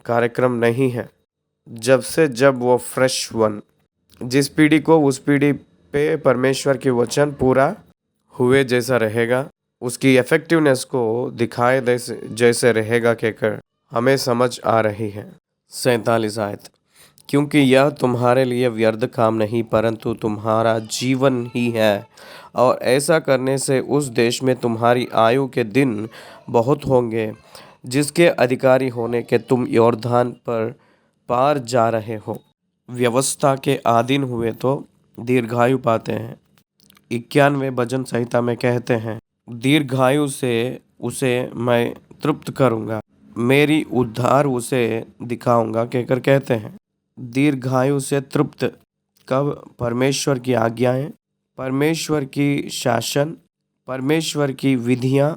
कार्यक्रम नहीं है। जब से जब वो फ्रेश वन, जिस पीढ़ी को उस पीढ़ी पे परमेश्वर के वचन पूरा हुए जैसा रहेगा, उसकी इफेक्टिवनेस को दिखाए जैसे रहेगा कहकर हमें समझ आ रही है। 47 आयत, क्योंकि यह तुम्हारे लिए व्यर्थ काम नहीं परंतु तुम्हारा जीवन ही है, और ऐसा करने से उस देश में तुम्हारी आयु के दिन बहुत होंगे जिसके अधिकारी होने के तुम यॉर्दान पर पार जा रहे हो। व्यवस्था के अधीन हुए तो दीर्घायु पाते हैं। 91 भजन संहिता में कहते हैं, दीर्घायु से उसे मैं तृप्त करूँगा, मेरी उद्धार उसे दिखाऊंगा कहकर कहते हैं। दीर्घायु से तृप्त कब? परमेश्वर की आज्ञाएं, परमेश्वर की शासन, परमेश्वर की विधियां,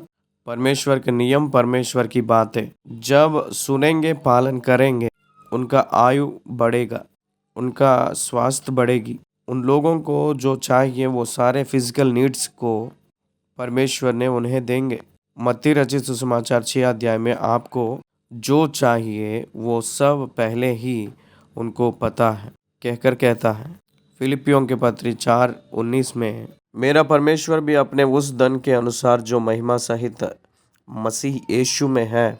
परमेश्वर के नियम, परमेश्वर की बातें जब सुनेंगे, पालन करेंगे, उनका आयु बढ़ेगा, उनका स्वास्थ्य बढ़ेगी। उन लोगों को जो चाहिए वो सारे फिजिकल नीड्स को परमेश्वर ने उन्हें देंगे। मत्ती रचित सुसमाचार 6 अध्याय में आपको जो चाहिए वो सब पहले ही उनको पता है कहकर कहता है। फिलिपियों के पत्री 4:19 में, मेरा परमेश्वर भी अपने उस धन के अनुसार जो महिमा सहित मसीह यीशु में है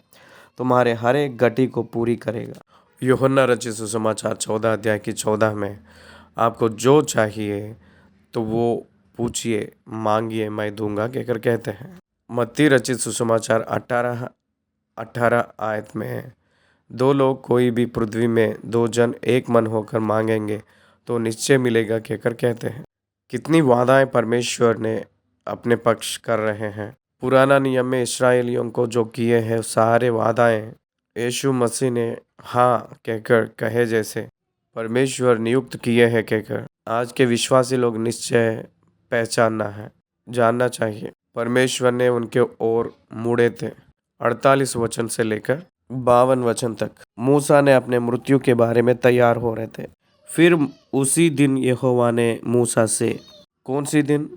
तुम्हारे हर एक गति को पूरी करेगा। यूहन्ना रचित सुसमाचार 14 अध्याय की 14 में, आपको जो चाहिए तो वो पूछिए, मांगिए, मैं दूंगा कहकर कहते हैं। मत्ती रचित सुसमाचार 18 आयत में, 2 लोग कोई भी पृथ्वी में 2 जन एक मन होकर मांगेंगे तो निश्चय मिलेगा कहकर कहते हैं। कितनी वादाएं परमेश्वर ने अपने पक्ष कर रहे हैं। पुराना नियम में इस्राएलियों को जो किए हैं सारे वादाएं यीशु मसीह ने हाँ कहकर कहे जैसे परमेश्वर नियुक्त किए हैं कहकर आज के विश्वासी लोग निश्चय पहचानना है, जानना चाहिए। परमेश्वर ने उनके ओर मुड़े थे। 48 वचन से लेकर 52 वचन तक मूसा ने अपने मृत्यु के बारे में तैयार हो रहे थे। फिर उसी दिन यहोवा ने मूसा से, कौन सी दिन?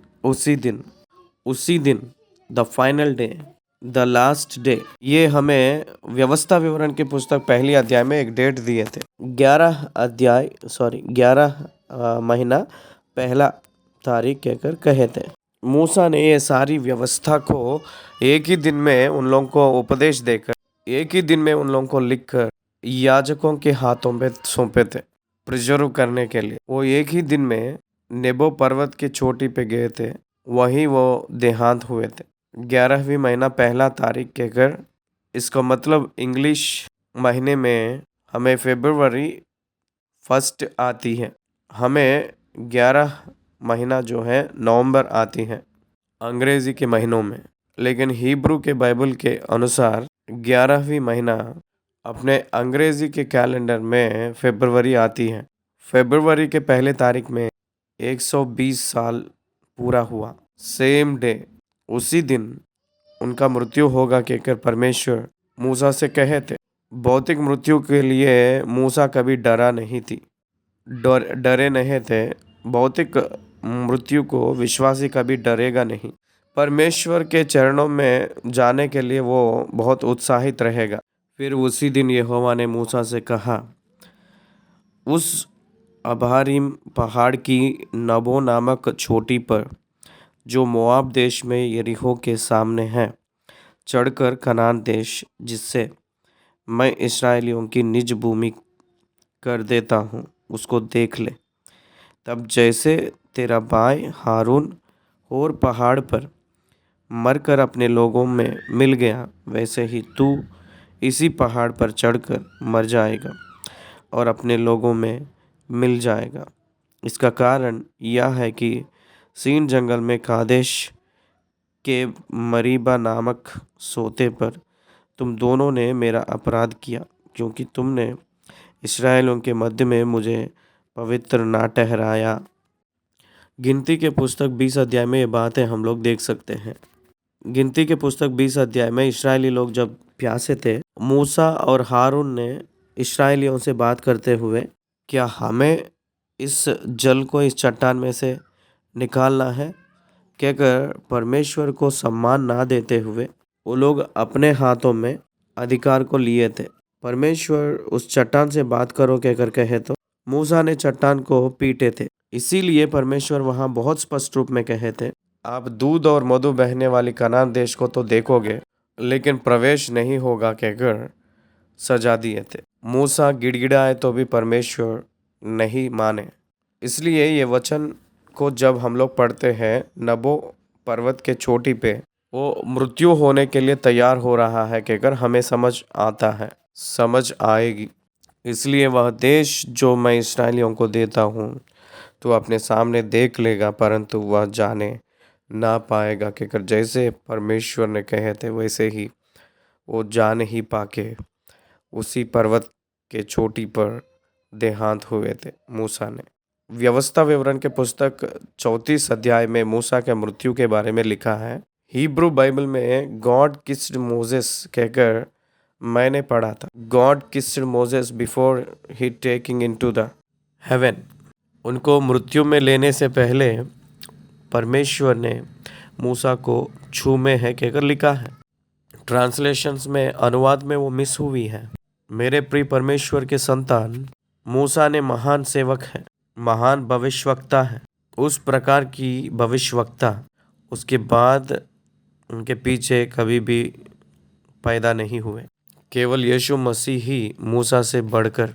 उसी दिन the final day, the last day. ये हमें व्यवस्था विवरण की पुस्तक पहली अध्याय में एक डेट दिए थे। 11 महीना पहला तारीख कहकर कहे थे। मूसा ने ये सारी व्यवस्था को एक ही दिन में उन लोगों को उपदेश देकर, एक ही दिन में उन लोगों को लिखकर याजकों के हाथों में सौंपे थे प्रिजर्व करने के लिए। वो एक ही दिन में नेबो पर्वत की चोटी पे गए थे, वहीं वो देहांत हुए थे। 11वीं महीना पहला तारीख कहकर, इसका मतलब इंग्लिश महीने में हमें फरवरी 1 आती है, हमें 11 महीना जो है नवंबर आती है अंग्रेजी के महीनों में। लेकिन हिब्रू के बाइबल के अनुसार 11वीं महीना अपने अंग्रेजी के कैलेंडर में फरवरी आती है। फरवरी के पहले तारीख में 120 साल पूरा हुआ। सेम डे, उसी दिन उनका मृत्यु होगा कहकर परमेश्वर मूसा से कहे थे। भौतिक मृत्यु के लिए मूसा कभी डरे नहीं थे। भौतिक मृत्यु को विश्वासी कभी डरेगा नहीं। परमेश्वर के चरणों में जाने के लिए वो बहुत उत्साहित रहेगा। फिर उसी दिन यहोवा ने मूसा से कहा, उस अबारीम पहाड़ की नबो नामक चोटी पर जो मोआब देश में यरीहो के सामने है, चढ़कर कनान देश जिससे मैं इस्राएलियों की निज भूमि कर देता हूँ उसको देख ले। तब जैसे तेरा भाई हारून और पहाड़ पर मरकर अपने लोगों में मिल गया, वैसे ही तू इसी पहाड़ पर चढ़कर मर जाएगा और अपने लोगों में मिल जाएगा। इसका कारण यह है कि सीन जंगल में कादेश के मरीबा नामक सोते पर तुम दोनों ने मेरा अपराध किया, क्योंकि तुमने इस्राएलियों के मध्य में मुझे पवित्र ना ठहराया। गिनती के पुस्तक 20 अध्याय में ये बातें हम लोग देख सकते हैं। गिनती के पुस्तक 20 अध्याय में इस्राएली लोग जब प्यासे थे, मूसा और हारून ने इस्राएलियों से बात करते हुए, क्या हमें इस जल को इस चट्टान में से निकालना है, कहकर परमेश्वर को सम्मान ना देते हुए वो लोग अपने हाथों में अधिकार को लिए थे। परमेश्वर उस चट्टान से बात करो कहकर कहे तो मूसा ने चट्टान को पीटे थे। इसीलिए परमेश्वर वहाँ बहुत स्पष्ट रूप में कहे थे, आप दूध और मधु बहने वाली कनान देश को तो देखोगे, लेकिन प्रवेश नहीं होगा कहकर सजा दिए थे। मूसा गिड़गिड़ाए तो भी परमेश्वर नहीं माने। इसलिए ये वचन को जब हम लोग पढ़ते हैं, नबो पर्वत के चोटी पे वो मृत्यु होने के लिए तैयार हो रहा है कहकर हमें समझ आता है, समझ आएगी। इसलिए वह देश जो मैं इस्राएलियों को देता हूँ तो अपने सामने देख लेगा, परंतु वह जाने ना पाएगा कहकर जैसे परमेश्वर ने कहे थे वैसे ही वो जान ही पाके उसी पर्वत के चोटी पर देहांत हुए थे मूसा ने। व्यवस्था विवरण के पुस्तक 34 अध्याय में मूसा के मृत्यु के बारे में लिखा है। हिब्रू बाइबल में गॉड किस्ड मोजेस कहकर मैंने पढ़ा था। God kissed Moses before he taking into the haven. उनको मृत्यु में लेने से पहले परमेश्वर ने मूसा को छूमे है कहकर लिखा है। ट्रांसलेशंस में, अनुवाद में वो मिस हुई है। मेरे प्रिय परमेश्वर के संतान, मूसा ने महान सेवक है, महान भविष्यवक्ता है। उस प्रकार की भविष्यवक्ता उसके बाद उनके पीछे कभी भी पैदा नहीं हुए। केवल यीशु मसीह ही मूसा से बढ़कर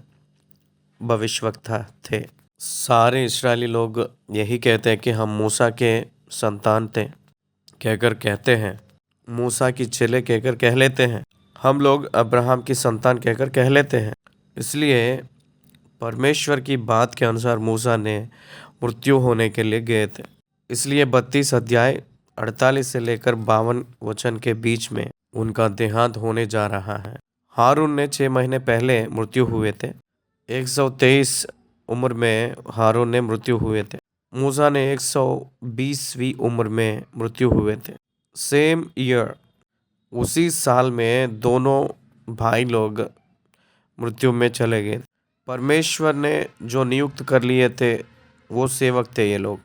भविष्यवक्ता थे। सारे इस्राएली लोग यही कहते हैं कि हम मूसा के संतान थे कहकर कहते हैं, मूसा की चेले कहकर कह लेते हैं, हम लोग अब्राहम की संतान कहकर कह लेते हैं। इसलिए परमेश्वर की बात के अनुसार मूसा ने मृत्यु होने के लिए गए थे। इसलिए 32 अध्याय 48 से लेकर 52 वचन के बीच में उनका देहांत होने जा रहा है। हारून ने 6 महीने पहले मृत्यु हुए थे। 123 उम्र में हारून ने मृत्यु हुए थे। मूसा ने 120वीं उम्र में मृत्यु हुए थे। सेम ईयर, उसी साल में दोनों भाई लोग मृत्यु में चले गए। परमेश्वर ने जो नियुक्त कर लिए थे वो सेवक थे। ये लोग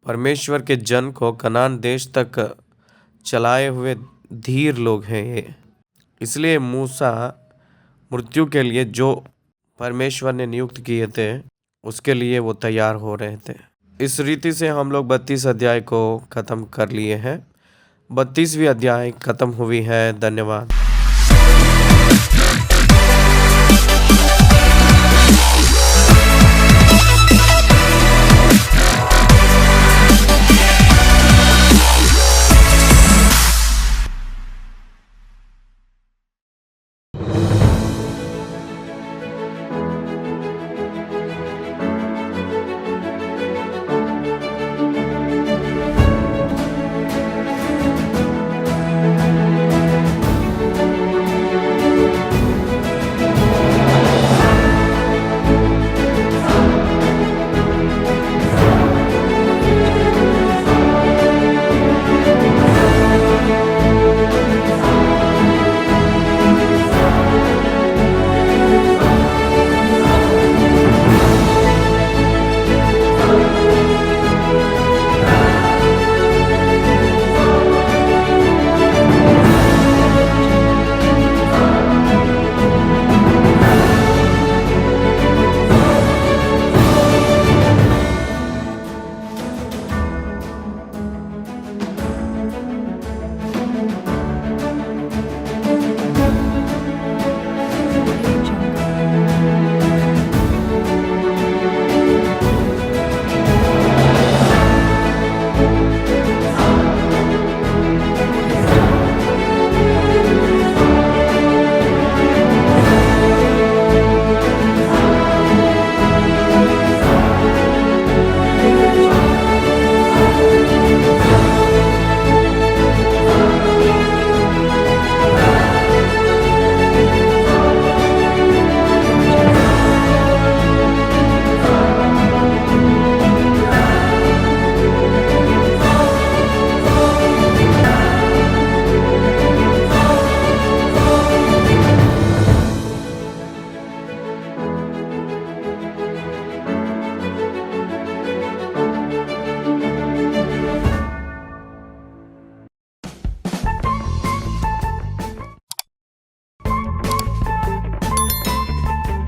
परमेश्वर के जन को कनान देश तक चलाए हुए धीर लोग हैं ये। इसलिए मूसा मृत्यु के लिए जो परमेश्वर ने नियुक्त किए थे उसके लिए वो तैयार हो रहे थे। इस रीति से हम लोग 32 अध्याय को ख़त्म कर लिए हैं। 32वीं अध्याय ख़त्म हुई है। धन्यवाद।